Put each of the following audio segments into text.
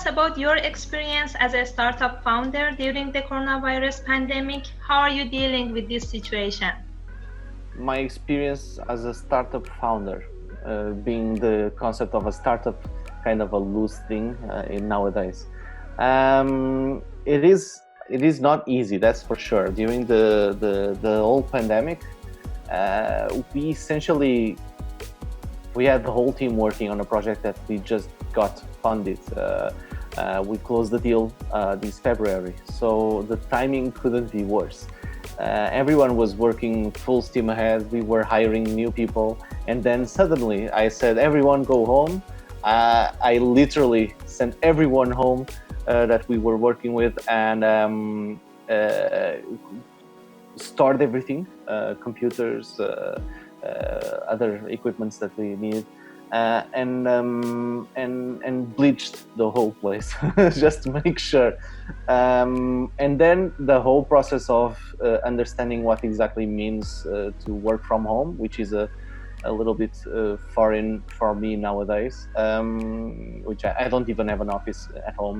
us about your experience as a startup founder during the coronavirus pandemic? How are you dealing with this situation? My experience as a startup founder, being the concept of a startup kind of a loose thing in nowadays. It is not easy, that's for sure. During the whole pandemic, we had the whole team working on a project that we just got funded. We closed the deal this February, so the timing couldn't be worse. Everyone was working full steam ahead. We were hiring new people, and then suddenly I said, "Everyone go home." I literally sent everyone home that we were working with, and stored everything, computers, other equipments that we needed, and bleached the whole place just to make sure. And then the whole process of understanding what exactly means to work from home, which is a little bit foreign for me nowadays, which I don't even have an office at home,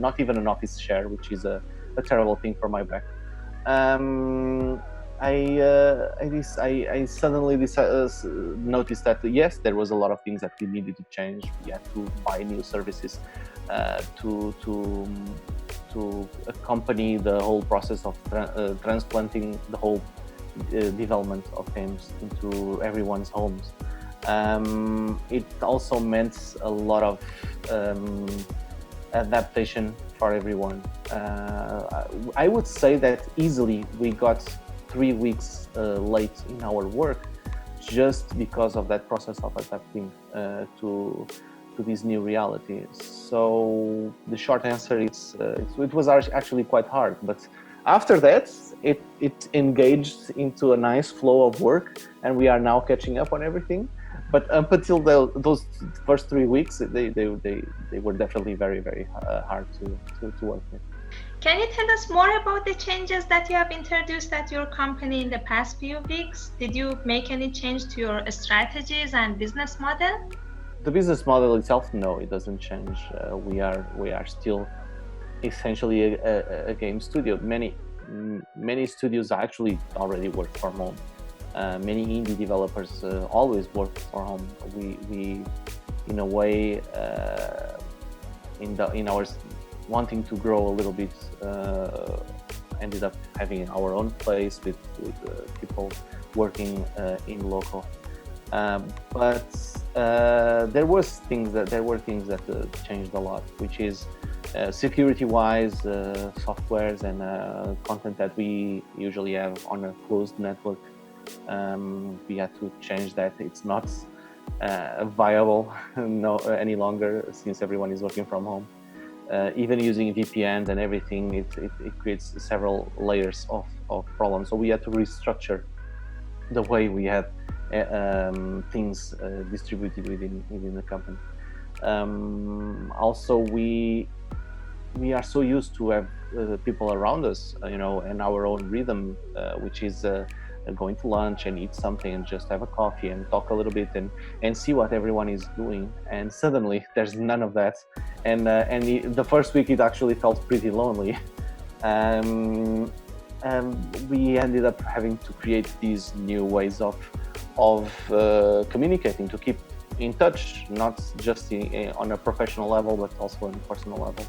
not even an office share, which is a terrible thing for my back. I suddenly noticed that yes, there was a lot of things that we needed to change. We had to buy new services to accompany the whole process of transplanting the whole development of games into everyone's homes. It also meant a lot of adaptation for everyone. I would say that easily we got 3 weeks late in our work just because of that process of adapting to this new reality. So the short answer is it was actually quite hard, but after that it engaged into a nice flow of work, and we are now catching up on everything. But up until those first 3 weeks, they were definitely very, very hard to work with. Can you tell us more about the changes that you have introduced at your company in the past few weeks? Did you make any change to your strategies and business model? The business model itself, no, it doesn't change. We are still essentially a game studio. Many studios actually already work from home. Many indie developers always work from home. We in a way, in our wanting to grow a little bit, ended up having our own place with people working in local. But there were things that changed a lot, which is security-wise, softwares and content that we usually have on a closed network. We had to change that. It's not viable any longer, since everyone is working from home. Even using VPNs and everything, it creates several layers of problems. So we had to restructure the way we had things distributed within the company. Also, we are so used to have people around us, and our own rhythm, which is going to lunch and eat something and just have a coffee and talk a little bit and see what everyone is doing. And suddenly there's none of that. And the first week it actually felt pretty lonely. We ended up having to create these new ways of communicating, to keep in touch, not just on a professional level, but also on a personal level.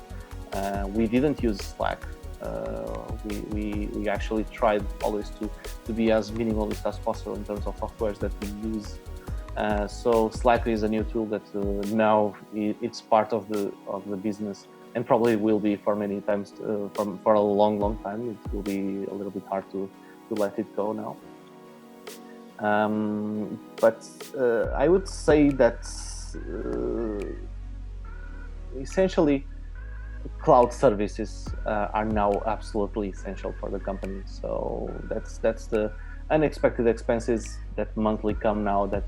We didn't use Slack. We actually tried always to be as minimalist as possible in terms of softwares that we use. So Slack is a new tool that now it's part of the business, and probably will be for many times for a long time. It will be a little bit hard to let it go now. But I would say that essentially cloud services are now absolutely essential for the company. So that's the unexpected expenses that monthly come now, that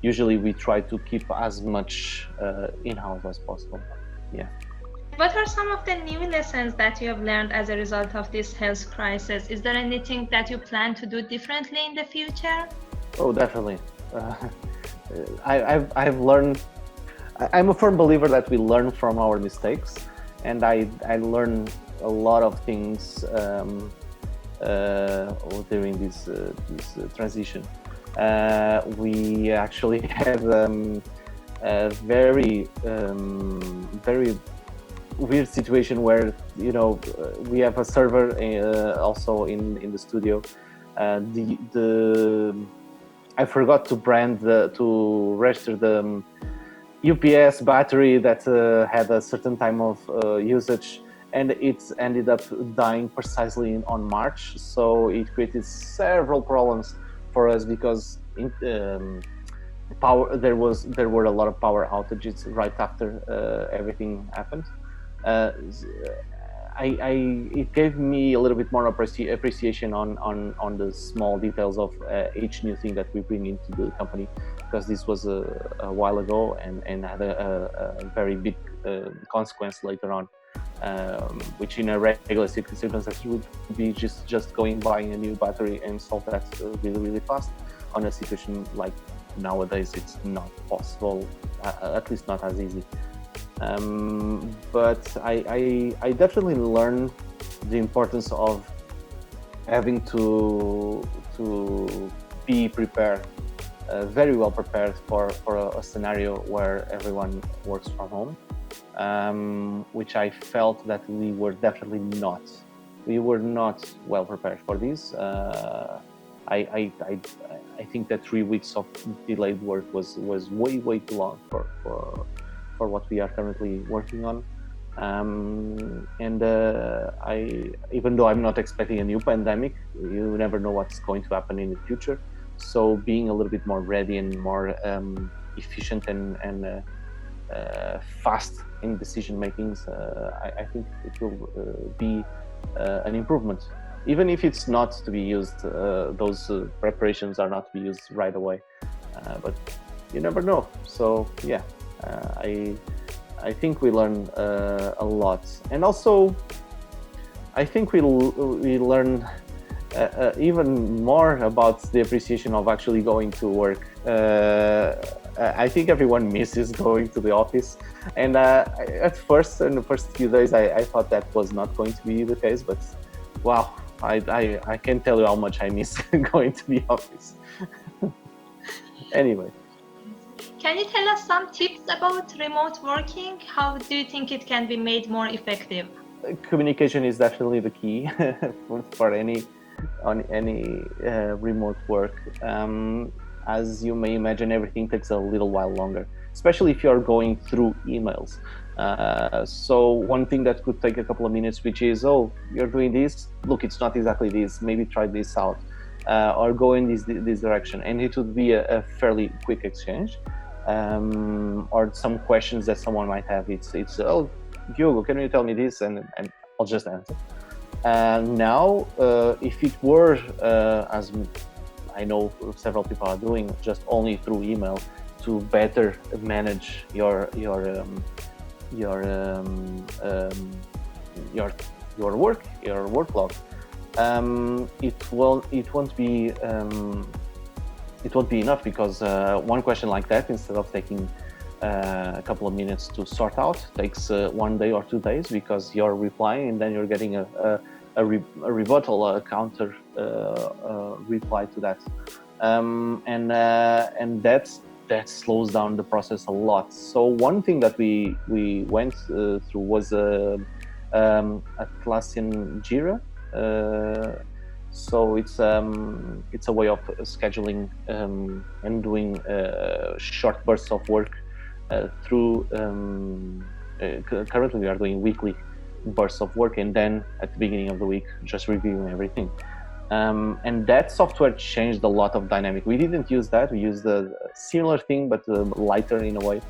usually we try to keep as much in-house as possible. Yeah. What are some of the new lessons that you have learned as a result of this health crisis? Is there anything that you plan to do differently in the future? Oh, definitely. I've learned I'm a firm believer that we learn from our mistakes, and I learned a lot of things during this transition. We actually had a very weird situation where we have a server also in the studio. The I forgot to to register the UPS battery that had a certain time of usage, and it ended up dying precisely on March. So it created several problems for us because there were a lot of power outages right after everything happened. It gave me a little bit more appreciation on the small details of each new thing that we bring into the company, because this was a while ago and had a very big consequence later on, which in a regular circumstance would be just going buying a new battery and solve that really fast. On a situation like nowadays, it's not possible, at least not as easy. But I definitely learned the importance of having to be prepared, very well prepared for a scenario where everyone works from home, which I felt that we were definitely not. We were not well prepared for this. I think that 3 weeks of delayed work was way too long for what we are currently working on. And even though I'm not expecting a new pandemic, you never know what's going to happen in the future. So being a little bit more ready and more efficient and fast in decision makings, I think it will be an improvement. Even if it's not to be used, those preparations are not to be used right away. But you never know. So yeah. I think we learn a lot, and also I think we learn even more about the appreciation of actually going to work. I think everyone misses going to the office, and at first, in the first few days, I thought that was not going to be the case, but wow, I can't tell you how much I miss going to the office. Anyway. Can you tell us some tips about remote working? How do you think it can be made more effective? Communication is definitely the key for any remote work. As you may imagine, everything takes a little while longer, especially if you are going through emails. So one thing that could take a couple of minutes, which is, oh, you're doing this, look, it's not exactly this, maybe try this out, or go in this direction, and it would be a fairly quick exchange. Or some questions that someone might have. It's oh, Diogo, can you tell me this? And I'll just answer. Now, if it were, as I know several people are doing, just only through email to better manage your workload, it won't be enough, because one question like that, instead of taking a couple of minutes to sort out, takes 1 day or 2 days, because you're replying and then you're getting a rebuttal, a counter reply to that, and that slows down the process a lot. So one thing that we went through was Atlassian Jira. So it's a way of scheduling and doing short bursts of work through. Currently, we are doing weekly bursts of work, and then at the beginning of the week, just reviewing everything. And that software changed a lot of dynamic. We didn't use that. We used a similar thing, but lighter in a way.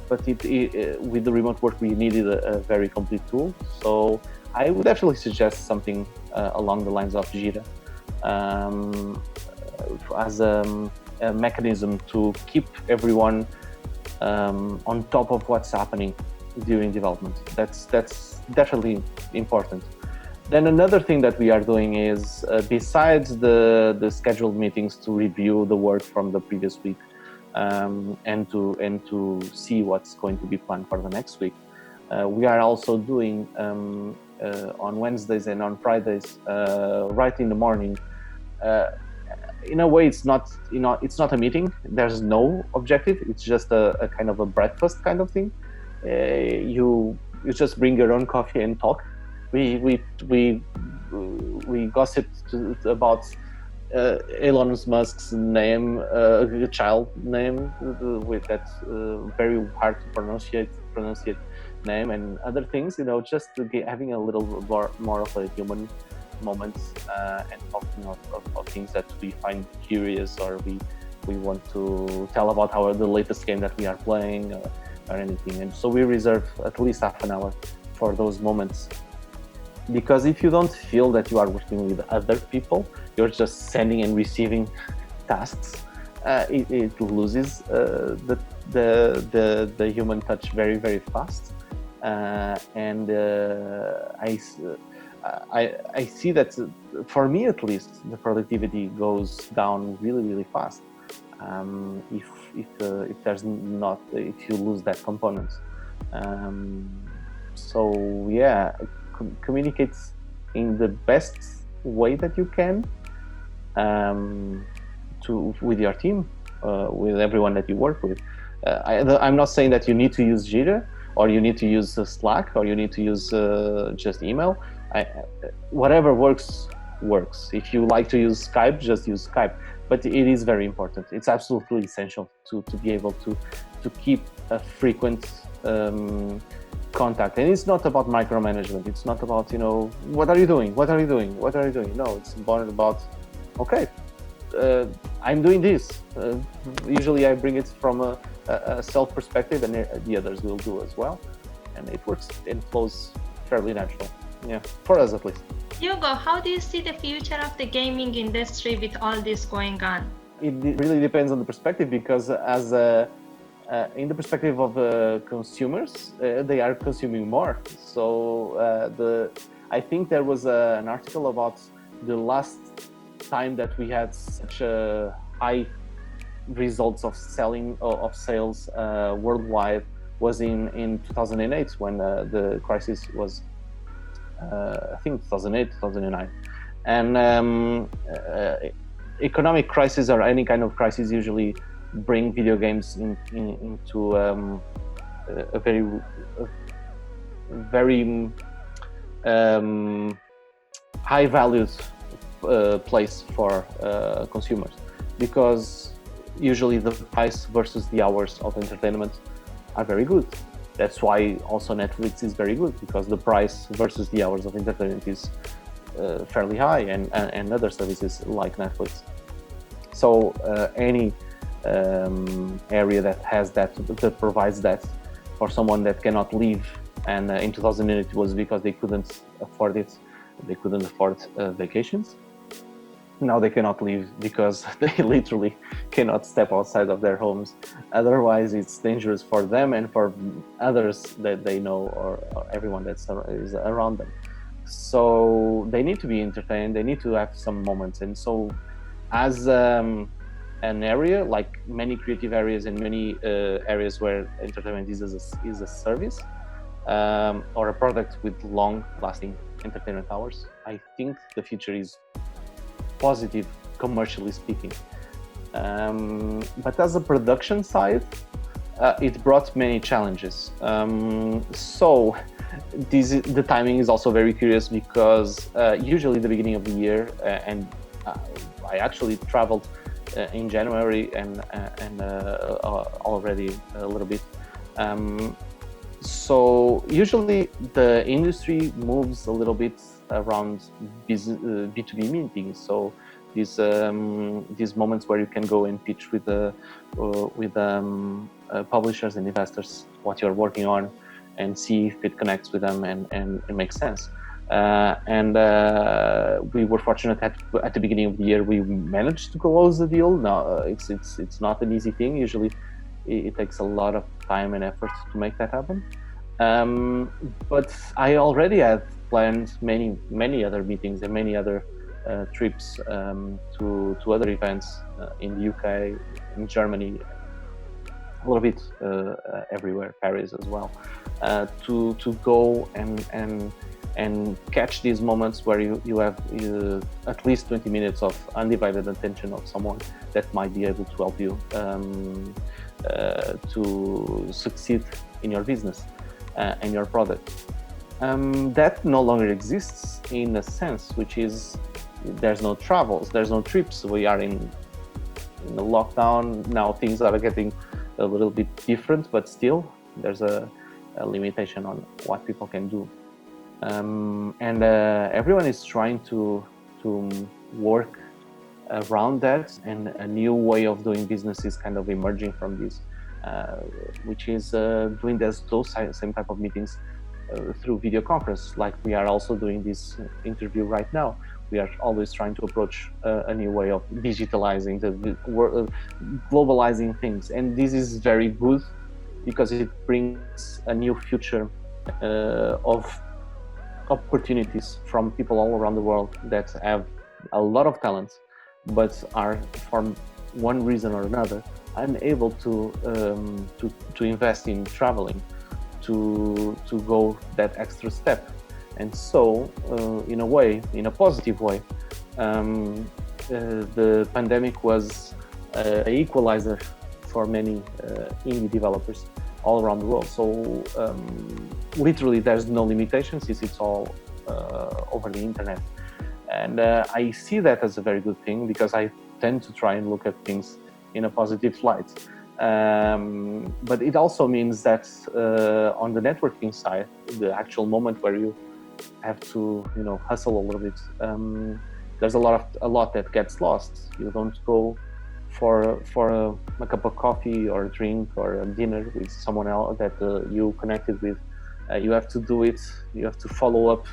But with the remote work, we needed a very complete tool. So I would definitely suggest something along the lines of Jira as a mechanism to keep everyone on top of what's happening during development. That's definitely important. Then another thing that we are doing is, besides the scheduled meetings to review the work from the previous week, and to see what's going to be planned for the next week. We are also doing on Wednesdays and on Fridays, right in the morning. In a way, it's not a meeting. There's no objective. It's just a kind of a breakfast kind of thing. You just bring your own coffee and talk. We gossip about Elon Musk's name, child name, with that very hard to pronounce name, and other things. Just to having a little more of a human moment, and talking of things that we find curious, or we want to tell about the latest game that we are playing, or anything. And so we reserve at least half an hour for those moments. Because if you don't feel that you are working with other people, you're just sending and receiving tasks, it loses the human touch very, very fast. And I see that, for me at least, the productivity goes down really, really fast if you lose that component. So yeah, communicate in the best way that you can with your team, with everyone that you work with. I'm not saying that you need to use Jira, or you need to use Slack, or you need to use just email. Whatever works. If you like to use Skype, just use Skype. But it is very important. It's absolutely essential to be able to keep a frequent contact. And it's not about micromanagement. It's not about, what are you doing? No, it's about, okay, I'm doing this. Usually I bring it from a self perspective, and the others will do as well. And it works and flows fairly natural. Yeah, for us at least. Diogo, how do you see the future of the gaming industry with all this going on? It really depends on the perspective, because in the perspective of consumers, they are consuming more. So I think there was an article about the last time that we had such a high results of sales worldwide was in 2008, when the crisis was, I think 2008, 2009. And economic crisis, or any kind of crisis, usually bring video games into a very high valued place for consumers, because usually the price versus the hours of entertainment are very good. That's why also Netflix is very good, because the price versus the hours of entertainment is fairly high, and other services like Netflix. So any area that has that provides that for someone that cannot leave, and in 2008 it was because they couldn't afford it. They couldn't afford vacations. Now they cannot leave because they literally cannot step outside of their homes. Otherwise, it's dangerous for them and for others that they know, or everyone that is around them. So they need to be entertained. They need to have some moments. And so, as an area, like many creative areas and many areas where entertainment is a service, or a product with long-lasting entertainment hours, I think the future is positive, commercially speaking. But as a production side, it brought many challenges. So the timing is also very curious, because usually the beginning of the year, and I actually traveled in January and already a little bit. So usually the industry moves a little bit around B2B meetings. So these moments where you can go and pitch with publishers and investors what you're working on, and see if it connects with them and it makes sense. And we were fortunate at the beginning of the year we managed to close the deal. Now it's not an easy thing. Usually it takes a lot of time and effort to make that happen. But I already had planned many other meetings and many other trips to other events in the UK, in Germany, a little bit everywhere, Paris as well, to go and catch these moments where you have at least 20 minutes of undivided attention of someone that might be able to help you to succeed in your business and your product. That no longer exists in a sense, which is there's no travels, there's no trips. We are in a lockdown now. Things are getting a little bit different, but still there's a limitation on what people can do. And everyone is trying to work around that, and a new way of doing business is kind of emerging from this, which is doing those same type of meetings through video conference, like we are also doing this interview right now. We are always trying to approach a new way of digitalizing, globalizing things, and this is very good because it brings a new future of opportunities from people all around the world that have a lot of talent, but are, for one reason or another, unable to invest in traveling, to go that extra step. And so, in a way, in a positive way, the pandemic was an equalizer for many indie developers all around the world. So literally there's no limitations since it's all over the internet. And I see that as a very good thing because I tend to try and look at things in a positive light. But it also means that on the networking side, the actual moment where you have to, hustle a little bit, there's a lot that gets lost. You don't go for a cup of coffee or a drink or a dinner with someone else that you connected with. You have to do it. You have to follow up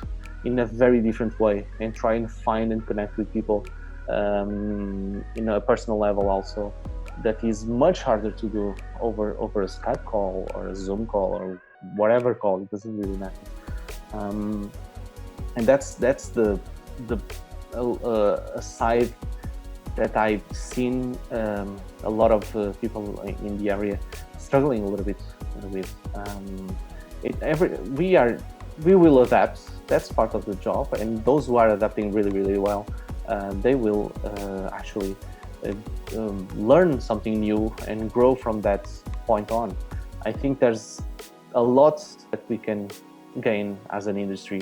in a very different way and try and find and connect with people in a personal level also. That is much harder to do over a Skype call or a Zoom call or whatever call. It doesn't really matter. And that's the side that I've seen a lot of people in the area struggling a little bit with. We will adapt. That's part of the job, and those who are adapting really, really well, they will actually learn something new and grow from that point on. I think there's a lot that we can gain as an industry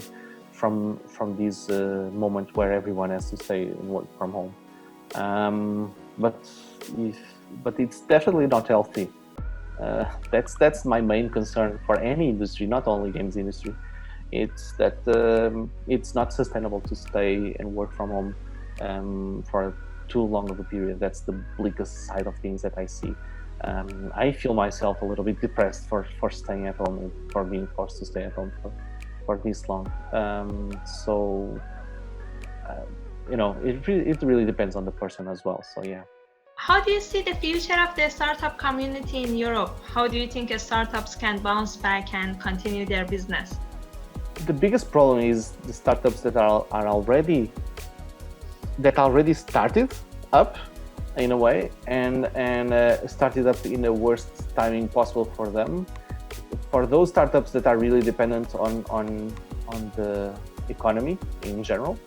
from this moment where everyone has to stay and work from home. But it's definitely not healthy. That's my main concern for any industry, not only games industry. It's that it's not sustainable to stay and work from home for too long of a period. That's the bleakest side of things that I see. I feel myself a little bit depressed for staying at home and for being forced to stay at home for this long. It really depends on the person as well. So yeah. How do you see the future of the startup community in Europe? How do you think startups can bounce back and continue their business? The biggest problem is the startups that are already started up in a way and started up in the worst timing possible for them. For those startups that are really dependent on the economy in general,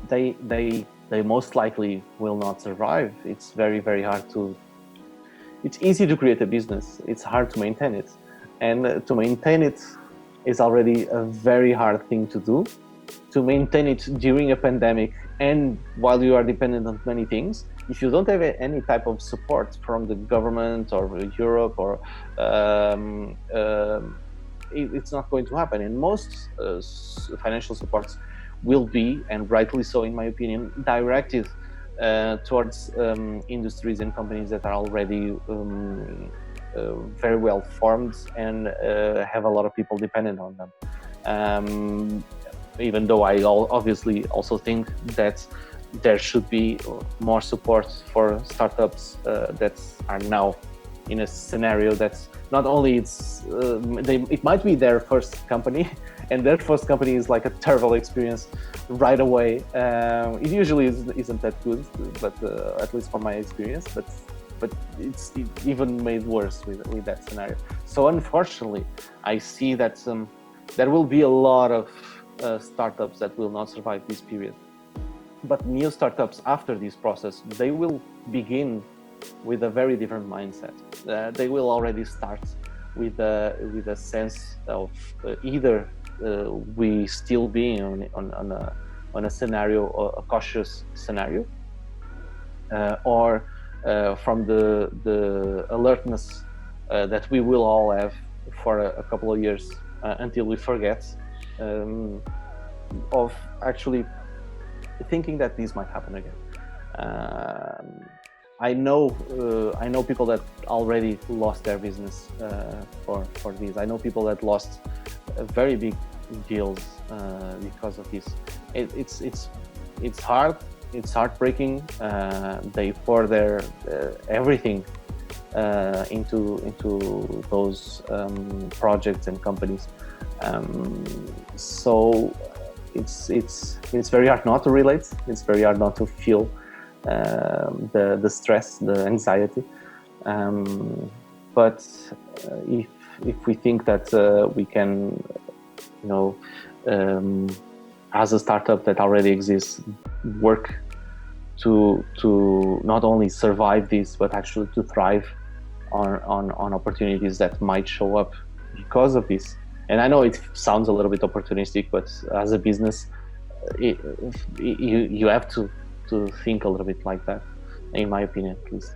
they most likely will not survive. It's very, very hard it's easy to create a business. It's hard to maintain it. And to maintain it is already a very hard thing to do. To maintain it during a pandemic and while you are dependent on many things, if you don't have any type of support from the government or Europe or it's not going to happen. And most financial supports will be, and rightly so in my opinion, directed towards industries and companies that are already very well formed and have a lot of people dependent on them. Even though I obviously also think that there should be more support for startups that are now in a scenario that's not only it might be their first company, and their first company is like a terrible experience right away. It usually isn't that good, but at least from my experience. But but it's even made worse with that scenario. So unfortunately, I see that there will be a lot of startups that will not survive this period. But new startups after this process, they will begin with a very different mindset. They will already start with a sense of either we still being on a scenario, or a cautious scenario, or from the alertness that we will all have for a couple of years until we forget, of actually thinking that this might happen again. I know people that already lost their business for this. I know people that lost very big deals because of this. It's hard. It's heartbreaking. They pour their everything into those projects and companies. So it's very hard not to relate. It's very hard not to feel the stress, the anxiety. But if we think that we can, as a startup that already exists, work to not only survive this, but actually to thrive on opportunities that might show up because of this. And I know it sounds a little bit opportunistic, but as a business, you have to think a little bit like that, in my opinion, at least.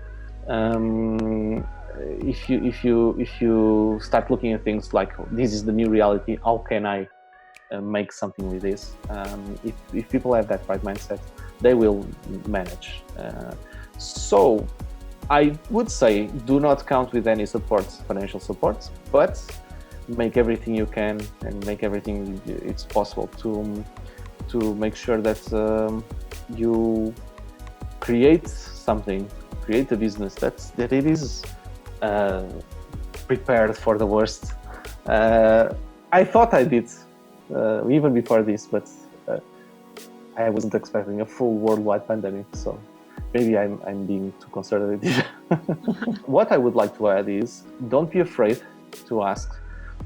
If you start looking at things like, this is the new reality, how can I make something with this? If people have that right mindset, they will manage. So I would say, do not count with any support, financial support, but make everything you can and make everything it's possible to make sure that you create something, create a business that it is prepared for the worst. I thought I did even before this, but I wasn't expecting a full worldwide pandemic, so maybe I'm being too conservative. What I would like to add is, don't be afraid to ask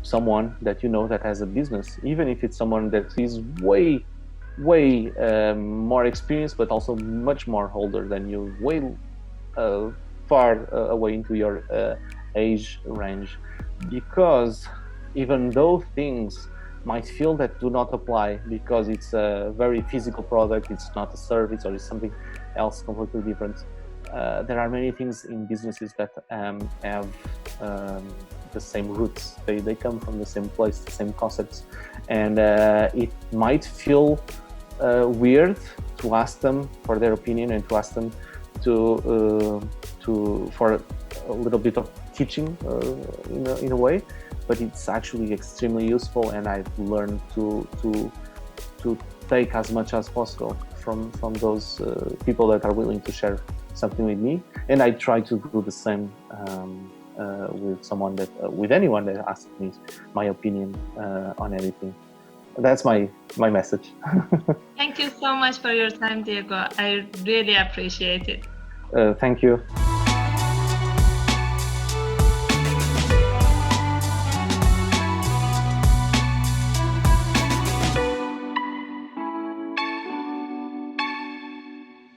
someone that you know that has a business, even if it's someone that is way more experienced, but also much more older than you, way far away into your age range, because even though things might feel that do not apply because it's a very physical product, it's not a service, or it's something else completely different, there are many things in businesses that have the same roots. They come from the same place, the same concepts, and it might feel weird to ask them for their opinion and to ask them for a little bit of teaching in a way, but it's actually extremely useful, and I've learned to take as much as possible from those people that are willing to share something with me, and I try to do the same with anyone that asks me my opinion on anything. That's my message. Thank you so much for your time, Diego. I really appreciate it. Thank you.